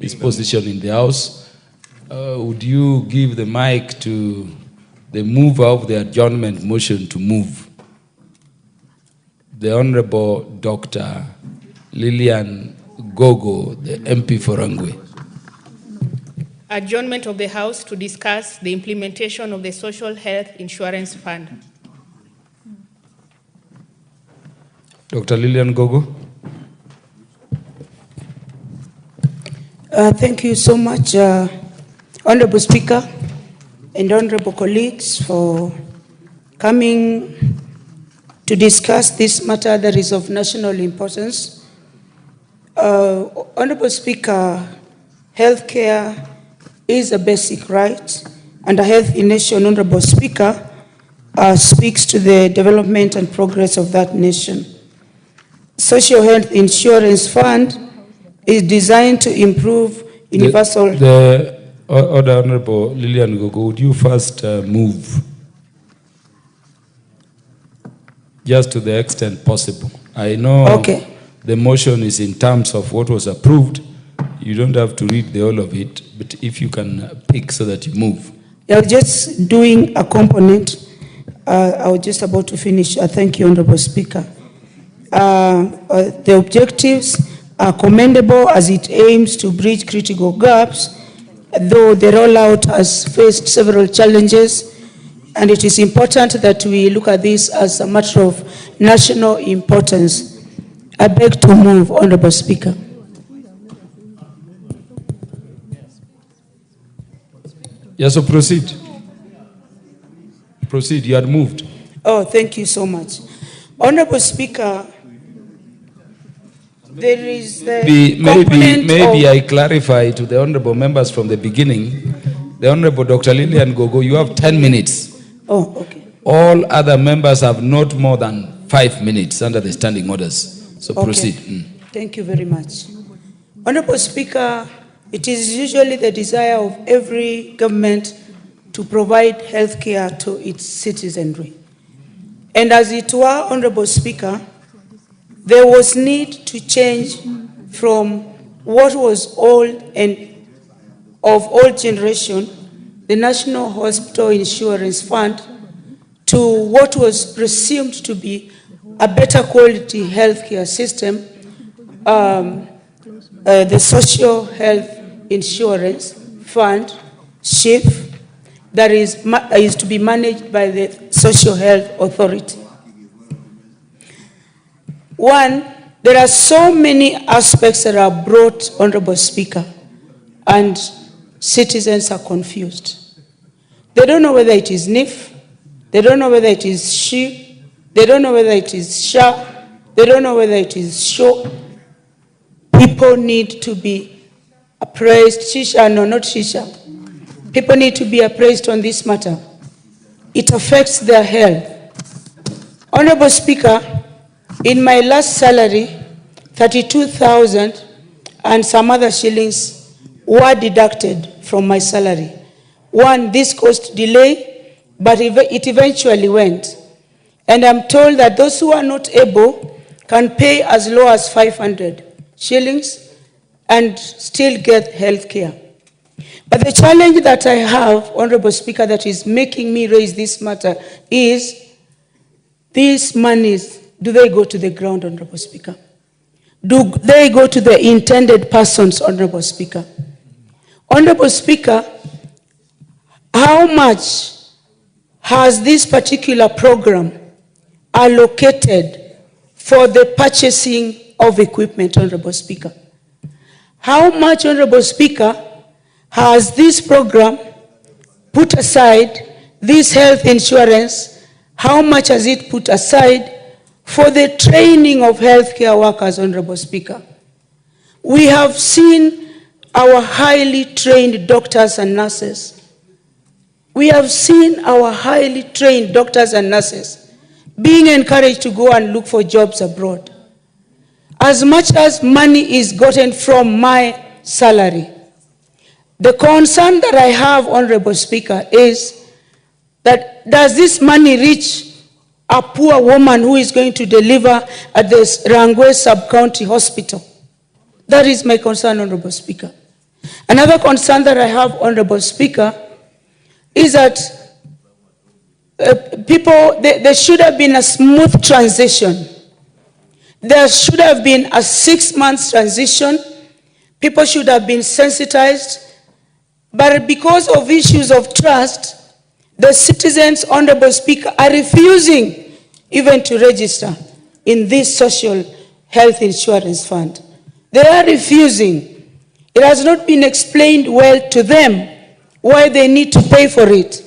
his position in the House. Would you give the mic to the mover of the adjournment motion to move? The Honorable Dr. Lilian Gogo, the MP for Rangwe. Adjournment of the House to discuss the implementation of the Social Health Insurance Fund. Dr. Lilian Gogo. Thank you so much, Honorable Speaker and Honorable colleagues, for coming to discuss this matter that is of national importance. Honorable Speaker, healthcare is a basic right, and a healthy nation, Honorable Speaker, speaks to the development and progress of that nation. Social Health Insurance Fund is designed to improve universal... The Honorable Lilian Gogo, would you first move? Just to the extent possible. I know the motion is in terms of what was approved. You don't have to read the whole of it, but if you can pick so that you move. I was just doing a component. I was just about to finish. Thank you, Honorable Speaker. The objectives are commendable as it aims to bridge critical gaps, though the rollout has faced several challenges, and it is important that we look at this as a matter of national importance. I beg to move, Honorable Speaker. Yes, so proceed. Proceed, you had moved. Oh, thank you so much. Honorable Speaker, there is the maybe I clarify to the honorable members from the beginning. The Honorable Dr. Lilian Gogo, you have 10 minutes. Oh, okay. All other members have not more than 5 minutes under the standing orders. So proceed. Thank you very much. Honorable Speaker, it is usually the desire of every government to provide health care to its citizenry. And as it were, Honorable Speaker, there was need to change from what was old and of old generation, the National Hospital Insurance Fund, to what was presumed to be a better quality healthcare system, the Social Health Insurance Fund, Shif, that is to be managed by the Social Health Authority. One, there are so many aspects that are brought, Honorable Speaker, and citizens are confused. They don't know whether it is NIF, they don't know whether it is Shif, they don't know whether it is SHA, they don't know whether it is SHO. People need to be appraised. Shisha, no, not Shisha. People need to be appraised on this matter. It affects their health. Honorable Speaker, in my last salary, 32,000 and some other shillings were deducted from my salary. One, this caused delay, but it eventually went. And I'm told that those who are not able can pay as low as 500 shillings and still get health care. But the challenge that I have, Honorable Speaker, that is making me raise this matter is these monies, do they go to the ground, Honorable Speaker? Do they go to the intended persons, Honorable Speaker? Honorable Speaker, how much has this particular program allocated for the purchasing of equipment, Honorable Speaker? How much, Honorable Speaker, has this program put aside, this health insurance, how much has it put aside for the training of healthcare workers, Honorable Speaker? We have seen our highly trained doctors and nurses. We have seen our highly trained doctors and nurses being encouraged to go and look for jobs abroad. As much as money is gotten from my salary, the concern that I have, Honorable Speaker, is that does this money reach a poor woman who is going to deliver at the Rangwe Sub-County Hospital? That is my concern, Honorable Speaker. Another concern that I have, Honorable Speaker, is that there should have been a smooth transition. There should have been a 6-month transition. People should have been sensitized. But because of issues of trust, the citizens, Honorable Speaker, are refusing even to register in this social health insurance fund. They are refusing. It has not been explained well to them why they need to pay for it.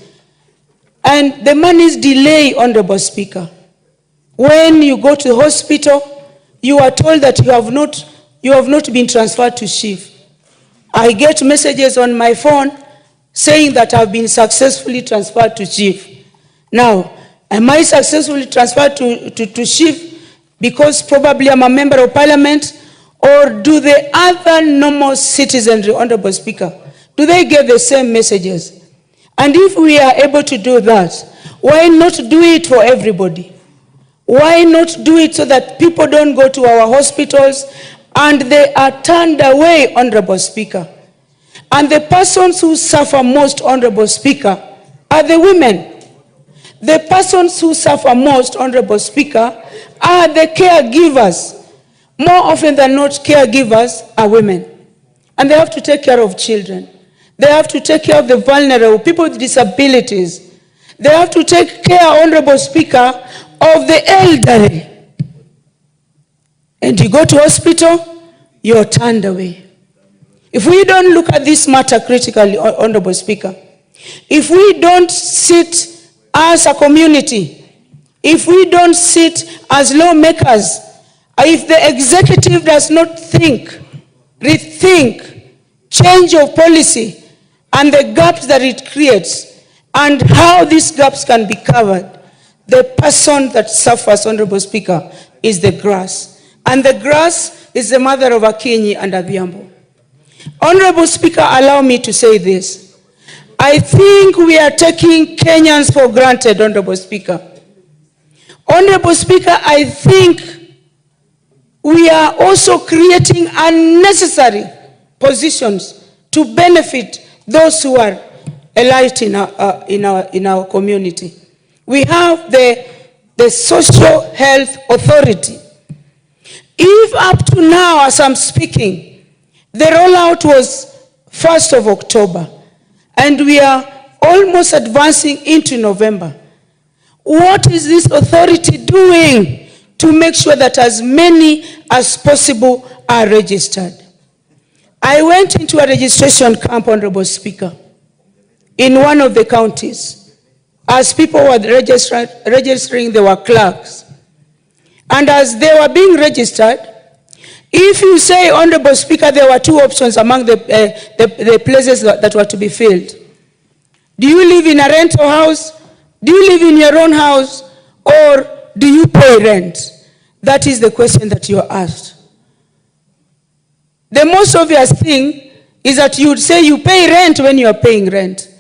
And the money is delayed, Honorable Speaker. When you go to the hospital, you are told that you have not been transferred to Shif. I get messages on my phone saying that I've been successfully transferred to Shif. Now, am I successfully transferred to Shif because probably I'm a member of Parliament, or do the other normal citizenry, Honorable Speaker, do they get the same messages? And if we are able to do that, why not do it for everybody? Why not do it so that people don't go to our hospitals and they are turned away, Honorable Speaker? And the persons who suffer most, Honorable Speaker, are the women. The persons who suffer most, Honorable Speaker, are the caregivers. More often than not, caregivers are women. And they have to take care of children. They have to take care of the vulnerable, people with disabilities. They have to take care, Honorable Speaker, of the elderly. And you go to hospital, you're turned away. If we don't look at this matter critically, Honorable Speaker, if we don't sit as a community, if we don't sit as lawmakers, if the executive does not think, rethink, change of policy, and the gaps that it creates, and how these gaps can be covered, the person that suffers, Honorable Speaker, is the grass. And the grass is the mother of Akinyi and Adhiambo. Honorable Speaker, allow me to say this. I think we are taking Kenyans for granted, Honorable Speaker. Honorable Speaker, I think we are also creating unnecessary positions to benefit those who are elite in our community. We have the Social Health Authority. If up to now, as I'm speaking, the rollout was 1st of October, and we are almost advancing into November, what is this authority doing to make sure that as many as possible are registered? I went into a registration camp, Honorable Speaker, in one of the counties. As people were registering, there were clerks. And as they were being registered, if you say, Honorable Speaker, there were two options among the places that were to be filled. Do you live in a rental house? Do you live in your own house? Or do you pay rent? That is the question that you are asked. The most obvious thing is that you would say you pay rent when you are paying rent.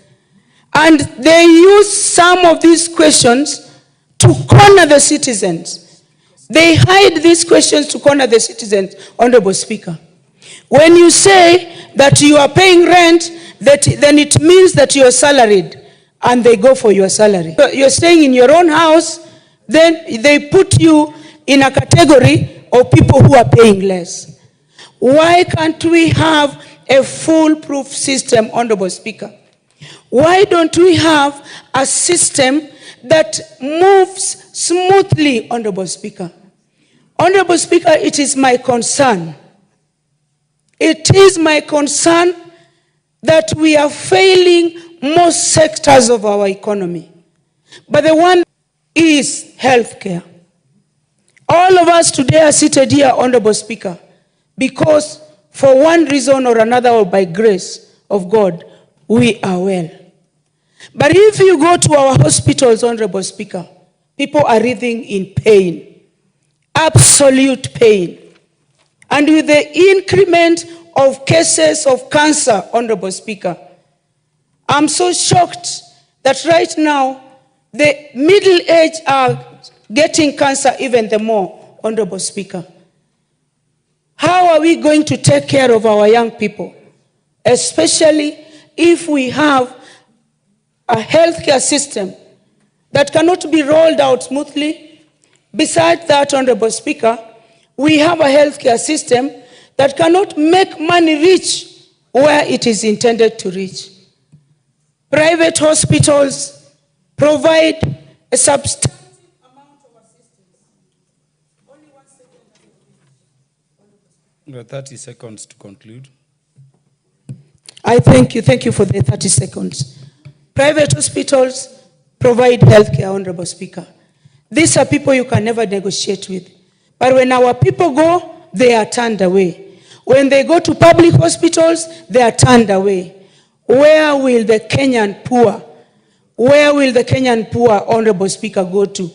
And they use some of these questions to corner the citizens. They hide these questions to corner the citizens, Honorable Speaker. When you say that you are paying rent, then it means that you are salaried, and they go for your salary. You're staying in your own house, then they put you in a category of people who are paying less. Why can't we have a foolproof system, Honorable Speaker? Why don't we have a system that moves smoothly, Honorable Speaker? Honorable Speaker, it is my concern. It is my concern that we are failing most sectors of our economy. But the one is healthcare. All of us today are seated here, Honorable Speaker, because for one reason or another, or by grace of God, we are well. But if you go to our hospitals, Honorable Speaker, people are writhing in pain, absolute pain. And with the increment of cases of cancer, Honorable Speaker, I'm so shocked that right now, the middle age are getting cancer even the more, Honorable Speaker. How are we going to take care of our young people? especially if we have a healthcare system that cannot be rolled out smoothly. Besides that, Honorable Speaker, we have a healthcare system that cannot make money reach where it is intended to reach. Private hospitals provide a substantial amount of assistance. Only 1 second. 30 seconds to conclude. I thank you. Thank you for the 30 seconds. Private hospitals provide healthcare, Honorable Speaker. These are people you can never negotiate with. But when our people go, they are turned away. When they go to public hospitals, they are turned away. Where will the Kenyan poor, Honorable Speaker, go to?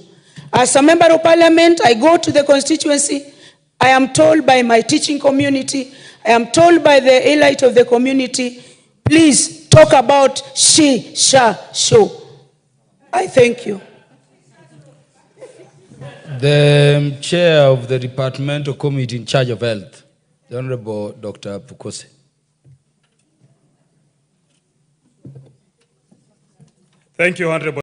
As a member of Parliament, I go to the constituency. I am told by my teaching community, I am told by the elite of the community, please talk about she, sha, show. I thank you. The chair of the departmental committee in charge of health, the Honorable Dr. Pukose. Thank you, Honorable.